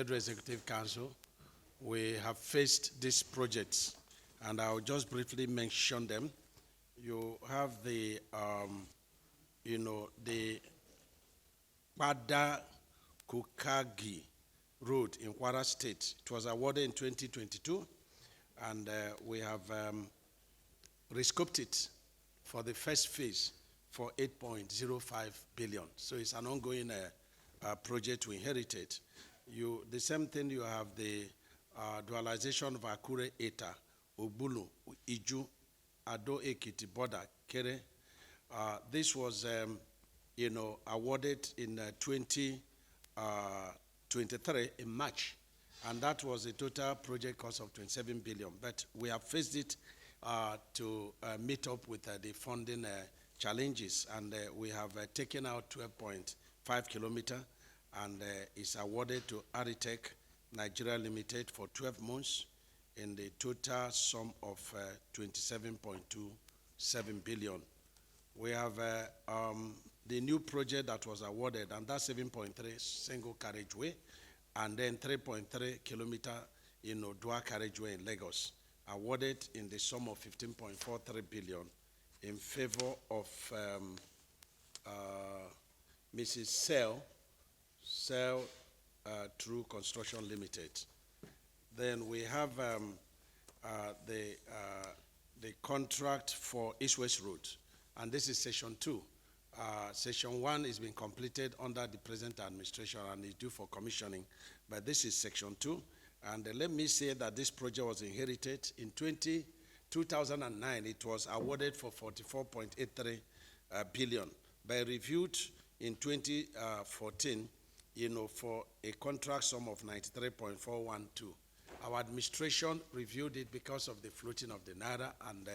Federal Executive Council, we have faced these projects, and I'll just briefly mention them. You have the, the Bada Kukagi Road in Kwara State. It was awarded in 2022, and we have rescoped it for the first phase for 8.05 billion. So it's an ongoing project we inherited. The same thing, you have the dualization of Akure Eta, Obulu, Iju, Ado Ekiti border, Kere. This was, awarded in 2023 in March, and that was a total project cost of 27 billion. But we have faced it to meet up with the funding challenges, and we have taken out 12.5 kilometers, and is awarded to Aritech Nigeria Limited for 12 months in the total sum of 27.27 billion. We have the new project that was awarded, and that's 7.3 single carriageway, and then 3.3 kilometer dual carriageway in Lagos, awarded in the sum of 15.43 billion in favor of Mrs. Cell True Construction Limited. Then we have the contract for East-West Road, and this is Section 2. Section 1 is being completed under the present administration and is due for commissioning, but this is Section 2. And let me say that this project was inherited in 2009. It was awarded for 44.83 billion, but reviewed in 2014, for a contract sum of 93.412. Our administration reviewed it because of the floating of the naira and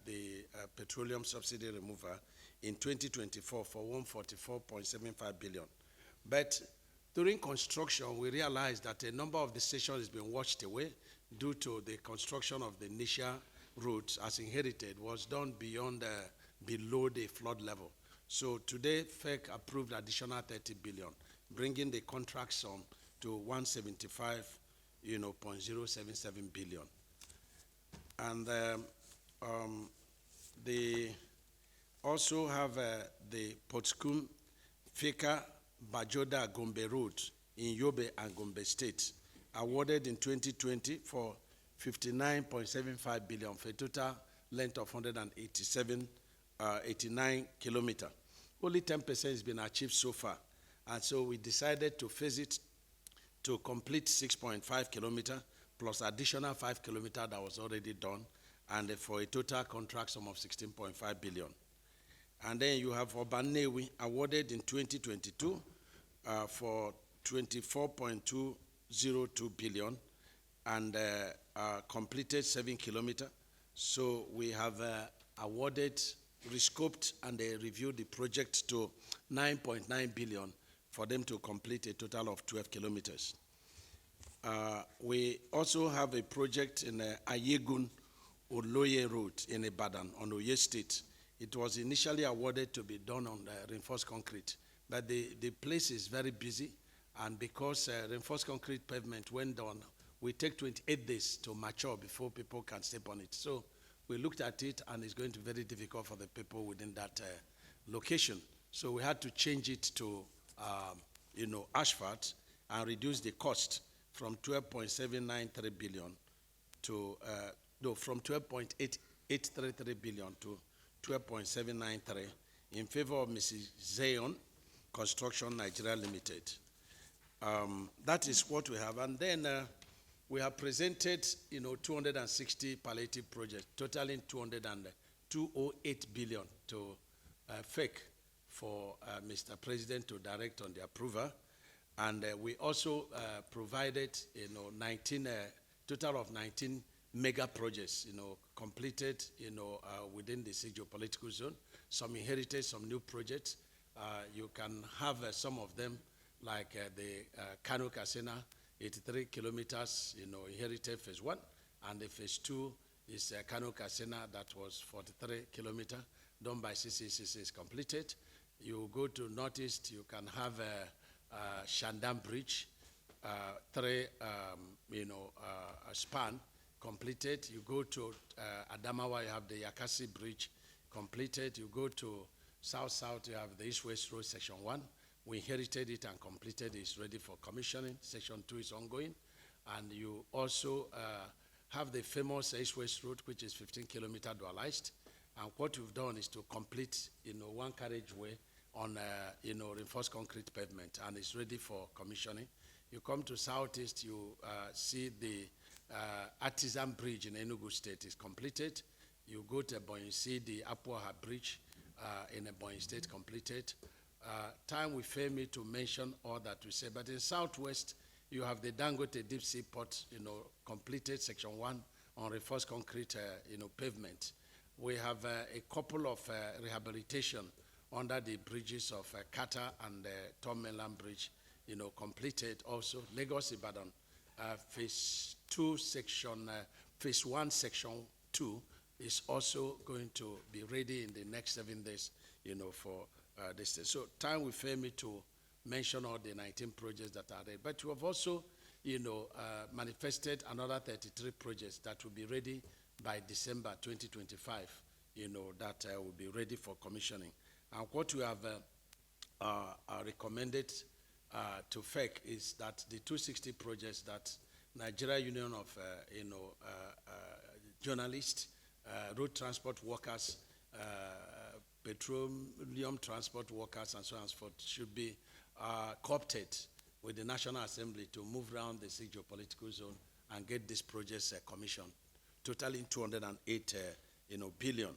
the petroleum subsidy removal in 2024 for 144.75 billion. But during construction, we realized that a number of the stations has been washed away due to the construction of the initial roads as inherited was done below the flood level. So today, FEC approved additional 30 billion, bringing the contract sum to 175.077 billion. And they also have the Potskum Fika Bajoda Gombe Road in Yobe and Gombe State, awarded in 2020 for 59.75 billion for a total length of 89 kilometers. Only 10% has been achieved so far, and so we decided to phase it to complete 6.5 kilometers plus additional 5 kilometers that was already done, and for a total contract sum of 16.5 billion. And then you have Obanewi, awarded in 2022 for 24.202 billion, and completed 7 kilometers. So we have awarded, rescoped, and reviewed the project to 9.9 billion for them to complete a total of 12 kilometers. We also have a project in Ayegun Oloye Road in Ibadan on Oye State. It was initially awarded to be done on reinforced concrete, but the place is very busy, and because reinforced concrete pavement went down, we take 28 days to mature before people can step on it. So we looked at it, and it's going to be very difficult for the people within that location. So we had to change it to, asphalt and reduce the cost from 12.793 billion to, from 12.833 billion to 12.793 in favor of Mrs. Zayon Construction Nigeria Limited. That is what we have. And then we have presented, 260 palliative projects, totaling 208 billion to FEC for Mr. President to direct on the approval. And we also provided, 19, total of 19 mega projects, completed, within the geopolitical zone. Some inherited, some new projects. You can have some of them, like the Kano Kasena, 83 kilometers, inherited phase 1, and the phase 2 is Kano Kasena, that was 43 kilometers, done by CCCC, is completed. You go to Northeast, you can have Shandam Bridge, 3 span completed. You go to Adamawa, you have the Yakasi Bridge completed. You go to South, you have the East-West Road Section 1. We inherited it and completed it. It's ready for commissioning. Section 2 is ongoing. And you also have the famous East-West Road, which is 15-kilometer dualized. And what we've done is to complete, one carriageway on, reinforced concrete pavement, and it's ready for commissioning. You come to Southeast, you see the Artisan Bridge in Enugu State is completed. You go to Ebonyi, you see the Ahoada Bridge in Ebonyi State completed. Time will fail me to mention all that we say, but in Southwest, you have the Dangote Deep Sea Port, completed Section 1 on reinforced concrete, pavement. We have a couple of rehabilitation under the bridges of Kata and Tom Mainland Bridge, completed also. Lagos Ibadan, phase 2 section, phase 1 section 2 is also going to be ready in the next 7 days, for this day. So time will fail me to mention all the 19 projects that are there. But we have also, manifested another 33 projects that will be ready by December 2025, that will be ready for commissioning. And what we have recommended to FEC is that the 260 projects that Nigeria Union of Journalists, road transport workers, petroleum transport workers, and so on and so forth should be co-opted with the National Assembly to move around the geopolitical zone and get these projects commissioned, totaling 208 billion.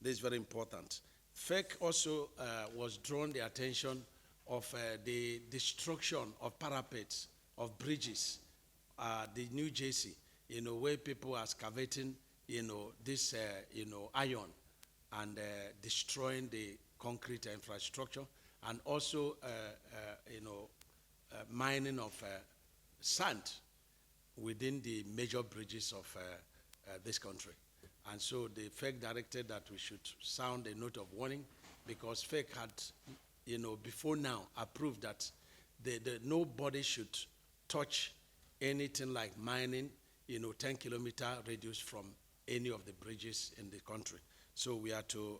This is very important. FEC also was drawn the attention of the destruction of parapets, of bridges, the New Jersey, where people are excavating, this, iron and destroying the concrete infrastructure, and also, mining of sand within the major bridges of this country. And so the FEC directed that we should sound a note of warning, because FEC had, before now, approved that nobody should touch anything like mining, 10-kilometer radius from any of the bridges in the country. So we are to,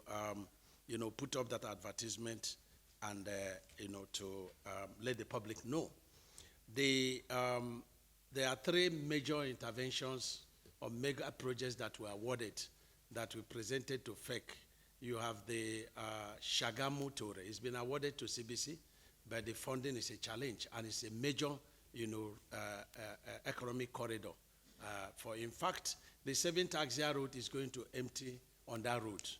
put up that advertisement and, to let the public know. There are 3 major interventions or mega projects that were awarded that we presented to FEC. You have the Shagamu Tore. It's been awarded to CBC, but the funding is a challenge, and it's a major, economic corridor. In fact, the 7th Axia route is going to empty on that route.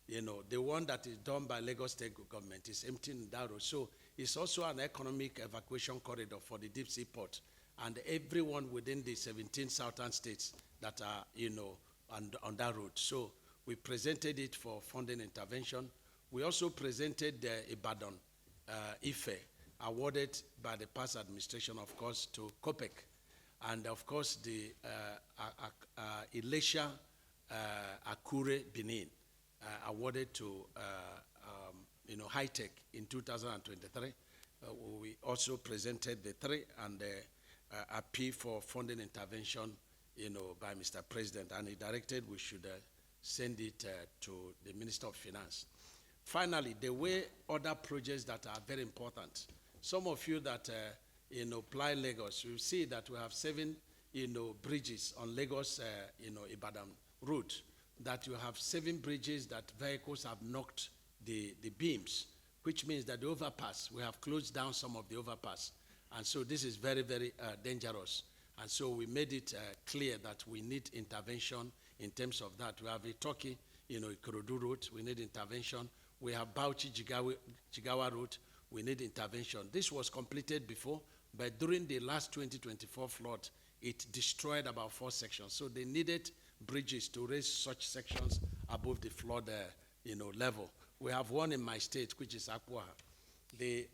The one that is done by Lagos State government is emptying that road. So it's also an economic evacuation corridor for the deep sea port, and everyone within the 17 southern states that are, on that road. So we presented it for funding intervention. We also presented the Ibadan Ife, awarded by the past administration, of course, to COPEC. And of course, the Elisha Akure Benin, awarded to High Tech in 2023. We also presented the 3 and appeal for funding intervention, by Mr. President, and he directed we should send it to the Minister of Finance. Finally, the way other projects that are very important. Some of you that ply Lagos, you see that we have 7 bridges on Lagos Ibadan route, that you have 7 bridges that vehicles have knocked the beams, which means that the overpass, we have closed down some of the overpass. And so this is very, very dangerous. And so we made it clear that we need intervention in terms of that. We have a Turkey, Ikorodu route, we need intervention. We have Bauchi Jigawa route, we need intervention. This was completed before, but during the last 2024 flood, it destroyed about 4 sections. So they needed bridges to raise such sections above the flood level. We have one in my state, which is Akwa. The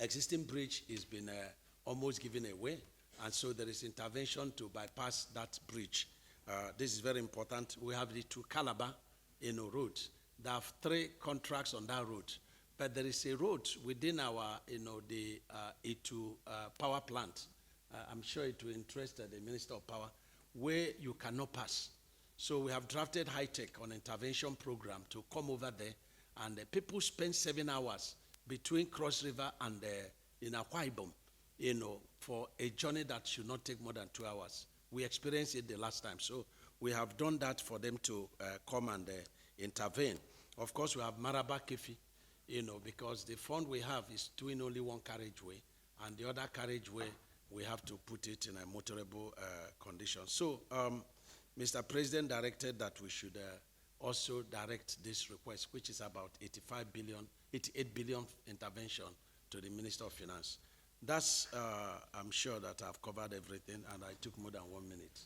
existing bridge has been almost given away, and so there is intervention to bypass that bridge. This is very important. We have the to Calabar route. There are 3 contracts on that route, but there is a road within our, the Itu power plant. I'm sure it will interest the Minister of Power, where you cannot pass. So we have drafted high-tech on intervention program to come over there, and people spend 7 hours between Cross River and in Akwa Ibom, for a journey that should not take more than 2 hours. We experienced it the last time, so we have done that for them to come and intervene. Of course, we have Maraba Kefi, because the fund we have is doing only one carriageway, and the other carriageway, we have to put it in a motorable condition. So, Mr. President directed that we should also direct this request, which is about 88 billion intervention, to the Minister of Finance. That's, I'm sure that I've covered everything, and I took more than 1 minute.